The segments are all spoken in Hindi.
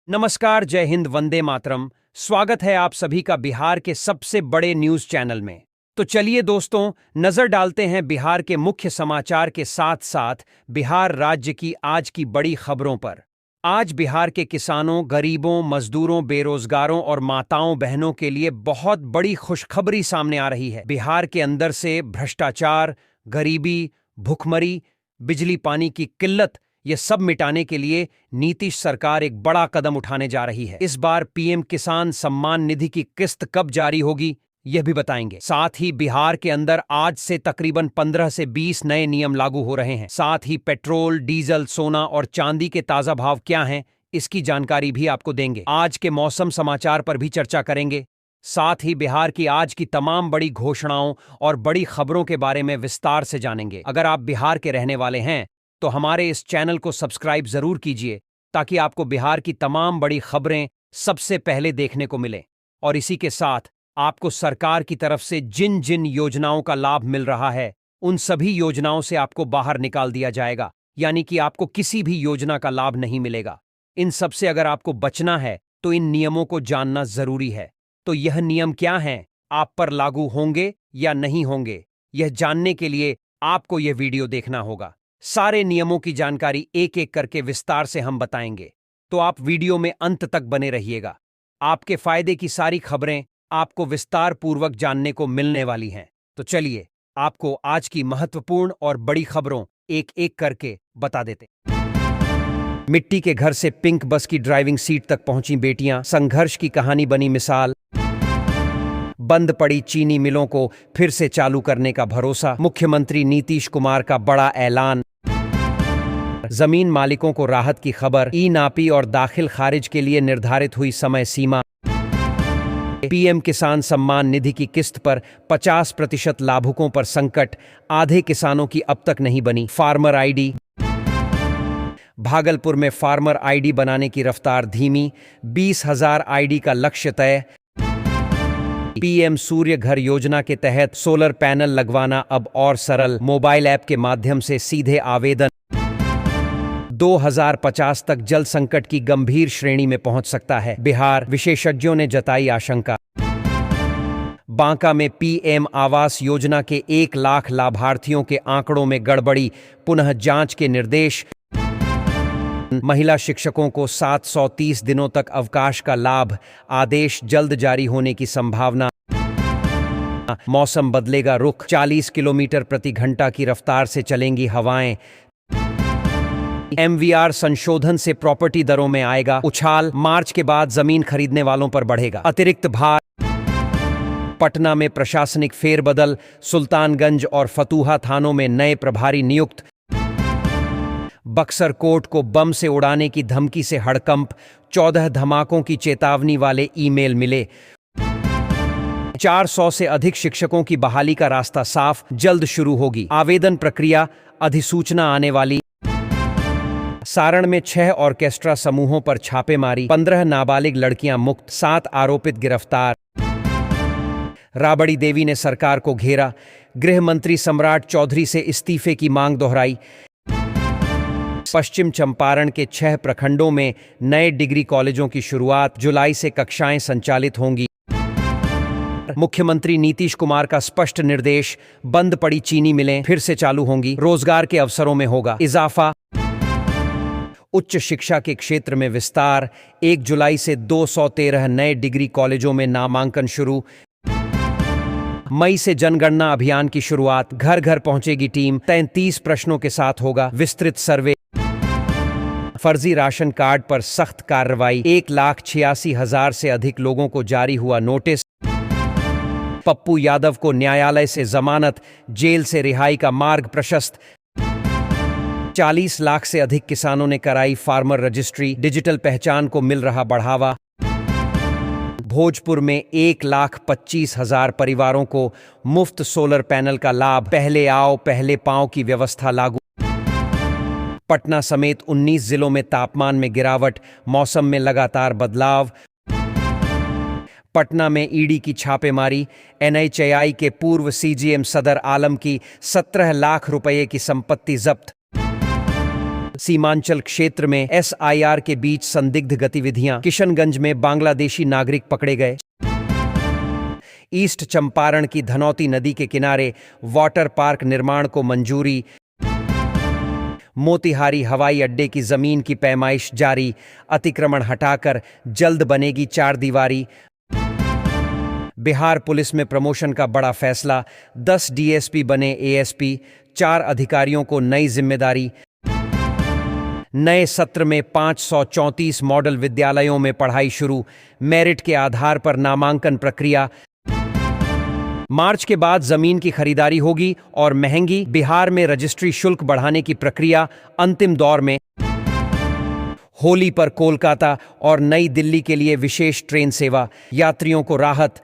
नमस्कार, जय हिंद, वंदे मातरम। स्वागत है आप सभी का बिहार के सबसे बड़े न्यूज चैनल में। तो चलिए दोस्तों, नजर डालते हैं बिहार के मुख्य समाचार के साथ साथ बिहार राज्य की आज की बड़ी खबरों पर। आज बिहार के किसानों, गरीबों, मजदूरों, बेरोजगारों और माताओं बहनों के लिए बहुत बड़ी खुशखबरी सामने आ रही है। बिहार के अंदर से भ्रष्टाचार, गरीबी, भुखमरी, बिजली पानी की किल्लत, ये सब मिटाने के लिए नीतीश सरकार एक बड़ा कदम उठाने जा रही है। इस बार पीएम किसान सम्मान निधि की किस्त कब जारी होगी, यह भी बताएंगे। साथ ही बिहार के अंदर आज से तकरीबन 15 से 20 नए नियम लागू हो रहे हैं। साथ ही पेट्रोल, डीजल, सोना और चांदी के ताजा भाव क्या हैं, इसकी जानकारी भी आपको देंगे। आज के मौसम समाचार पर भी चर्चा करेंगे। साथ ही बिहार की आज की तमाम बड़ी घोषणाओं और बड़ी खबरों के बारे में विस्तार से जानेंगे। अगर आप बिहार के रहने वाले हैं तो हमारे इस चैनल को सब्सक्राइब जरूर कीजिए, ताकि आपको बिहार की तमाम बड़ी खबरें सबसे पहले देखने को मिले। और इसी के साथ आपको सरकार की तरफ से जिन जिन योजनाओं का लाभ मिल रहा है, उन सभी योजनाओं से आपको बाहर निकाल दिया जाएगा, यानी कि आपको किसी भी योजना का लाभ नहीं मिलेगा। इन सब से अगर आपको बचना है तो इन नियमों को जानना जरूरी है। तो यह नियम क्या हैं, आप पर लागू होंगे या नहीं होंगे, यह जानने के लिए आपको यह वीडियो देखना होगा। सारे नियमों की जानकारी एक एक करके विस्तार से हम बताएंगे, तो आप वीडियो में अंत तक बने रहिएगा। आपके फायदे की सारी खबरें आपको विस्तार पूर्वक जानने को मिलने वाली हैं। तो चलिए आपको आज की महत्वपूर्ण और बड़ी खबरों एक एक करके बता देते। मिट्टी के घर से पिंक बस की ड्राइविंग सीट तक पहुंची बेटियां, संघर्ष की कहानी बनी मिसाल। बंद पड़ी चीनी मिलों को फिर से चालू करने का भरोसा, मुख्यमंत्री नीतीश कुमार का बड़ा ऐलान। जमीन मालिकों को राहत की खबर, ई नापी और दाखिल खारिज के लिए निर्धारित हुई समय सीमा। पीएम किसान सम्मान निधि की किस्त पर 50% लाभुकों पर संकट, आधे किसानों की अब तक नहीं बनी फार्मर आईडी। भागलपुर में फार्मर आईडी बनाने की रफ्तार धीमी, 20,000 आईडी का लक्ष्य तय। पीएम सूर्य घर योजना के तहत सोलर पैनल लगवाना अब और सरल, मोबाइल ऐप के माध्यम से सीधे आवेदन। 2050 तक जल संकट की गंभीर श्रेणी में पहुंच सकता है बिहार, विशेषज्ञों ने जताई आशंका। बांका में पीएम आवास योजना के 1 लाख लाभार्थियों के आंकड़ों में गड़बड़ी, पुनः जांच के निर्देश। महिला शिक्षकों को 730 दिनों तक अवकाश का लाभ, आदेश जल्द जारी होने की संभावना। मौसम बदलेगा रुख, 40 किलोमीटर प्रति घंटा की रफ्तार से चलेंगी हवाएं। एमवीआर संशोधन से प्रॉपर्टी दरों में आएगा उछाल, मार्च के बाद जमीन खरीदने वालों पर बढ़ेगा अतिरिक्त भार। पटना में प्रशासनिक फेरबदल, सुल्तानगंज और फतुहा थानों में नए प्रभारी नियुक्त। बक्सर कोर्ट को बम से उड़ाने की धमकी से हड़कंप, 14 धमाकों की चेतावनी वाले ईमेल मिले। 400 से अधिक शिक्षकों की बहाली का रास्ता साफ, जल्द शुरू होगी आवेदन प्रक्रिया, अधिसूचना आने वाली। सारण में 6 ऑर्केस्ट्रा समूहों पर छापेमारी, 15 नाबालिग लड़कियां मुक्त, 7 आरोपित गिरफ्तार। राबड़ी देवी ने सरकार को घेरा, गृह मंत्री सम्राट चौधरी से इस्तीफे की मांग दोहराई। पश्चिम चंपारण के 6 प्रखंडों में नए डिग्री कॉलेजों की शुरुआत, जुलाई से कक्षाएं संचालित होंगी। मुख्यमंत्री नीतीश कुमार का स्पष्ट निर्देश, बंद पड़ी चीनी मिलें फिर से चालू होंगी, रोजगार के अवसरों में होगा इजाफा। उच्च शिक्षा के क्षेत्र में विस्तार, 1 जुलाई से 213 नए डिग्री कॉलेजों में नामांकन शुरू। मई से जनगणना अभियान की शुरुआत, घर घर पहुंचेगी टीम, 33 प्रश्नों के साथ होगा विस्तृत सर्वे। फर्जी राशन कार्ड पर सख्त कार्रवाई, 1,86,000 से अधिक लोगों को जारी हुआ नोटिस। पप्पू यादव को न्यायालय से जमानत, जेल से रिहाई का मार्ग प्रशस्त। 40 लाख से अधिक किसानों ने कराई फार्मर रजिस्ट्री, डिजिटल पहचान को मिल रहा बढ़ावा। भोजपुर में 1,25,000 परिवारों को मुफ्त सोलर पैनल का लाभ, पहले आओ पहले पाओ की व्यवस्था लागू। पटना समेत 19 जिलों में तापमान में गिरावट, मौसम में लगातार बदलाव। पटना में ईडी की छापेमारी, एनएचएआई के पूर्व सीजीएम सदर आलम की 17 लाख रुपए की संपत्ति जब्त। सीमांचल क्षेत्र में एसआईआर के बीच संदिग्ध गतिविधियां, किशनगंज में बांग्लादेशी नागरिक पकड़े गए। ईस्ट चंपारण की धनौती नदी के किनारे वाटर पार्क निर्माण को मंजूरी। मोतिहारी हवाई अड्डे की जमीन की पैमाइश जारी, अतिक्रमण हटाकर जल्द बनेगी 4 दीवारी। बिहार पुलिस में प्रमोशन का बड़ा फैसला, 10 डीएसपी बने एएसपी, 4 अधिकारियों को नई जिम्मेदारी। नए सत्र में 534 मॉडल विद्यालयों में पढ़ाई शुरू, मेरिट के आधार पर नामांकन प्रक्रिया। मार्च के बाद जमीन की खरीदारी होगी और महंगी। बिहार में रजिस्ट्री शुल्क बढ़ाने की प्रक्रिया अंतिम दौर में। होली पर कोलकाता और नई दिल्ली के लिए विशेष ट्रेन सेवा, यात्रियों को राहत।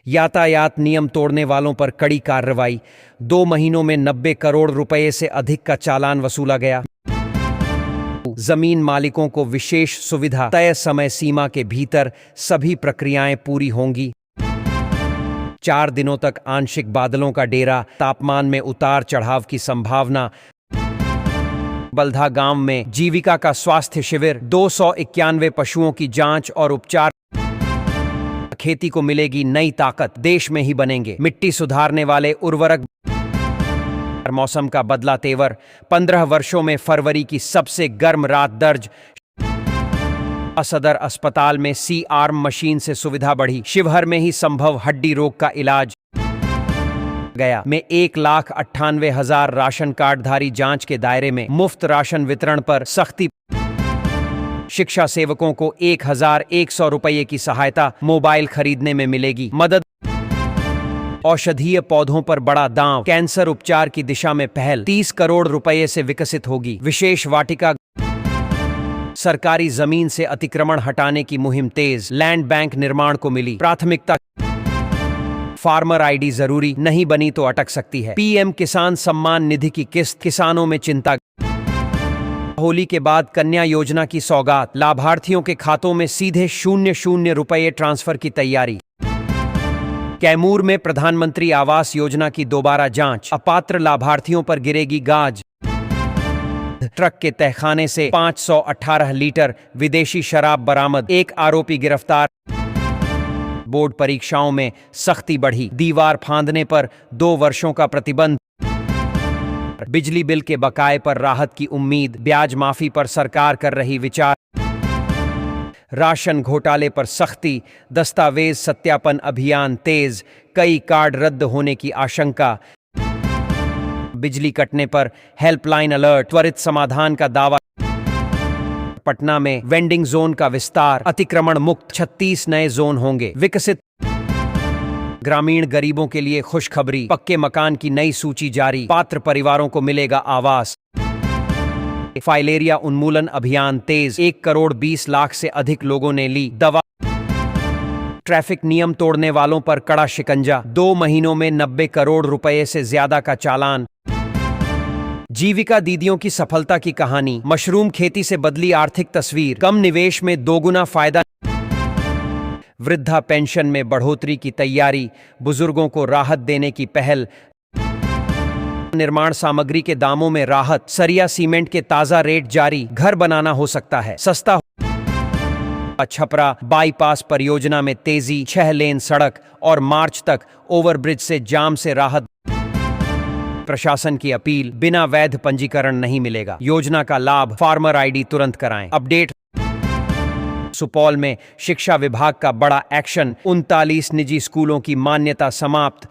यातायात नियम तोड़ने वालों पर कड़ी कार्रवाई, 2 महीनों में 90 करोड़ रुपए से अधिक का चालान वसूला गया। जमीन मालिकों को विशेष सुविधा, तय समय सीमा के भीतर सभी प्रक्रियाएं पूरी होंगी। 4 दिनों तक आंशिक बादलों का डेरा, तापमान में उतार चढ़ाव की संभावना। बल्धा गांव में जीविका का स्वास्थ्य शिविर, 291 पशुओं की जांच और उपचार। खेती को मिलेगी नई ताकत, देश में ही बनेंगे मिट्टी सुधारने वाले उर्वरक। मौसम का बदला तेवर, 15 वर्षों में फरवरी की सबसे गर्म रात दर्ज। सदर अस्पताल में सी आर्म मशीन से सुविधा बढ़ी, शिवहर में ही संभव हड्डी रोग का इलाज। गया में 1,98,000 राशन कार्डधारी जांच के दायरे में, मुफ्त राशन वितरण पर सख्ती। शिक्षा सेवकों को 1,100 रुपये की सहायता, मोबाइल खरीदने में मिलेगी मदद। औषधीय पौधों पर बड़ा दांव, कैंसर उपचार की दिशा में पहल, 30 करोड़ रुपये से विकसित होगी विशेष वाटिका। सरकारी जमीन से अतिक्रमण हटाने की मुहिम तेज, लैंड बैंक निर्माण को मिली प्राथमिकता। फार्मर आईडी जरूरी नहीं बनी तो अटक सकती है। पीएम किसान सम्मान निधि की किस्त, किसानों में चिंता। होली के बाद कन्या योजना की सौगात, लाभार्थियों के खातों में सीधे 0 रुपये ट्रांसफर की तैयारी। कैमूर में प्रधानमंत्री आवास योजना की दोबारा जांच, अपात्र लाभार्थियों पर गिरेगी गाज। ट्रक के तहखाने से 518 लीटर विदेशी शराब बरामद, 1 आरोपी गिरफ्तार। बोर्ड परीक्षाओं में सख्ती बढ़ी, दीवार फांदने पर 2 वर्षों का प्रतिबंध। बिजली बिल के बकाये पर राहत की उम्मीद, ब्याज माफी पर सरकार कर रही विचार। राशन घोटाले पर सख्ती, दस्तावेज सत्यापन अभियान तेज, कई कार्ड रद्द होने की आशंका। बिजली कटने पर हेल्पलाइन अलर्ट, त्वरित समाधान का दावा। पटना में वेंडिंग जोन का विस्तार, अतिक्रमण मुक्त 36 नए जोन होंगे विकसित। ग्रामीण गरीबों के लिए खुशखबरी, पक्के मकान की नई सूची जारी, पात्र परिवारों को मिलेगा आवास। फाइलेरिया उन्मूलन अभियान तेज, 1 करोड़ 20 लाख से अधिक लोगों ने ली दवा। ट्रैफिक नियम तोड़ने वालों पर कड़ा शिकंजा, 2 महीनों में 90 करोड़ रुपए से ज्यादा का चालान। जीविका दीदियों की सफलता की कहानी, मशरूम खेती से बदली आर्थिक तस्वीर, कम निवेश में 2 गुना फायदा। वृद्धा पेंशन में बढ़ोतरी की तैयारी, बुजुर्गों को राहत देने की पहल। निर्माण सामग्री के दामों में राहत, सरिया सीमेंट के ताजा रेट जारी, घर बनाना हो सकता है सस्ता। छपरा बाईपास परियोजना में तेजी, 6 लेन सड़क और मार्च तक ओवरब्रिज से जाम से राहत। प्रशासन की अपील, बिना वैध पंजीकरण नहीं मिलेगा योजना का लाभ, फार्मर आईडी तुरंत कराएं। अपडेट। सुपौल में शिक्षा विभाग का बड़ा एक्शन, 39 निजी स्कूलों की मान्यता समाप्त।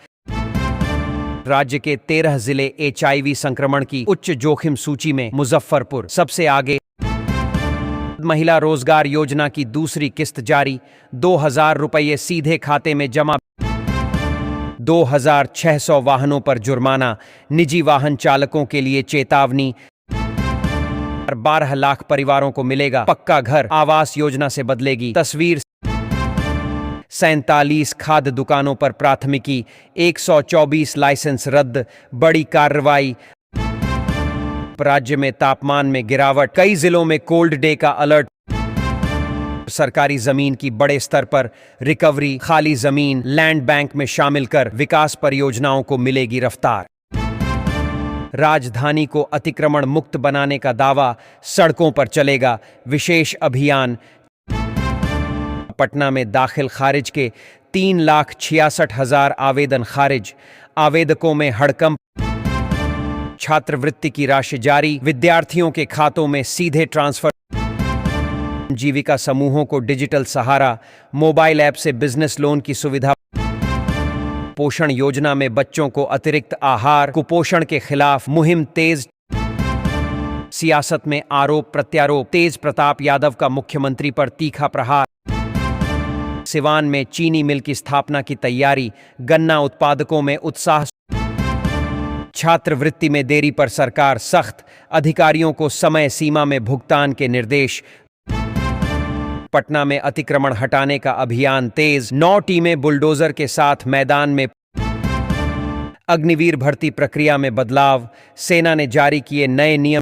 राज्य के 13 जिले एचआईवी संक्रमण की उच्च जोखिम सूची में, मुजफ्फरपुर सबसे आगे। महिला रोजगार योजना की दूसरी किस्त जारी, 2,000 रुपये सीधे खाते में जमा। 2,600 वाहनों पर जुर्माना, निजी वाहन चालकों के लिए चेतावनी। 12 लाख परिवारों को मिलेगा पक्का घर, आवास योजना से बदलेगी तस्वीर। 47 खाद्य दुकानों पर प्राथमिकी, 124 लाइसेंस रद्द, बड़ी कार्रवाई। राज्य में तापमान में गिरावट, कई जिलों में कोल्ड डे का अलर्ट। सरकारी जमीन की बड़े स्तर पर रिकवरी, खाली जमीन लैंड बैंक में शामिल कर विकास परियोजनाओं को मिलेगी रफ्तार। राजधानी को अतिक्रमण मुक्त बनाने का दावा, सड़कों पर चलेगा विशेष अभियान। पटना में दाखिल खारिज के 3,66,000 आवेदन खारिज, आवेदकों में हड़कंप। छात्रवृत्ति की राशि जारी, विद्यार्थियों के खातों में सीधे ट्रांसफर। जीविका समूहों को डिजिटल सहारा, मोबाइल ऐप से बिजनेस लोन की सुविधा। पोषण योजना में बच्चों को अतिरिक्त आहार, कुपोषण के खिलाफ मुहिम तेज। सियासत में आरोप प्रत्यारोप, तेज प्रताप यादव का मुख्यमंत्री पर तीखा प्रहार। सिवान में चीनी मिल की स्थापना की तैयारी, गन्ना उत्पादकों में उत्साह। छात्रवृत्ति में देरी पर सरकार सख्त, अधिकारियों को समय सीमा में भुगतान के निर्देश। पटना में अतिक्रमण हटाने का अभियान तेज, 9 टीमें बुलडोजर के साथ मैदान में। अग्निवीर भर्ती प्रक्रिया में बदलाव, सेना ने जारी किए नए नियम।